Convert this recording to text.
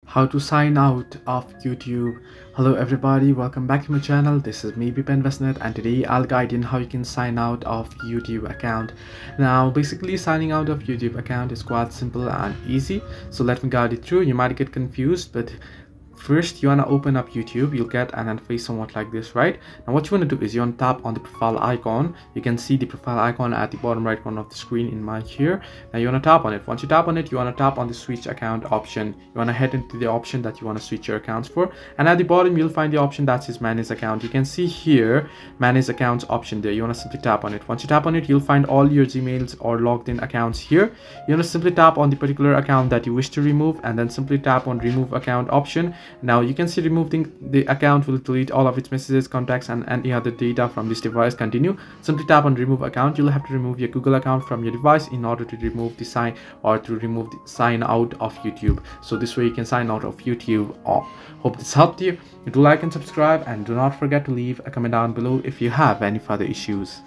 How to sign out of YouTube. Hello everybody, welcome back to my channel. This is me Bipen Vesnet, and today I'll guide you on how you can sign out of YouTube account. Now basically signing out of YouTube account is quite simple and easy, so let me guide you through. You might get confused, but first you want to open up YouTube. You'll get an interface somewhat like this, right? Now what you want to do is you want to tap on the profile icon. You can see the profile icon at the bottom right corner of the screen in my here. Now you want to tap on it. Once you tap on it, you want to tap on the switch account option. You want to head into the option that you want to switch your accounts for, and at the bottom you'll find the option that says manage account. You can see here manage accounts option there. You want to simply tap on it. Once you tap on it, you'll find all your Gmails or logged in accounts here. You want to simply tap on the particular account that you wish to remove, and then simply tap on remove account option. Now you can see removing the account will delete all of its messages, contacts, and any other data from this device. Continue. Simply tap on remove account. You'll have to remove your Google account from your device in order to remove the sign out of YouTube. So this way you can sign out of YouTube. Hope this helped you. Do like and subscribe, and do not forget to leave a comment down below if you have any further issues.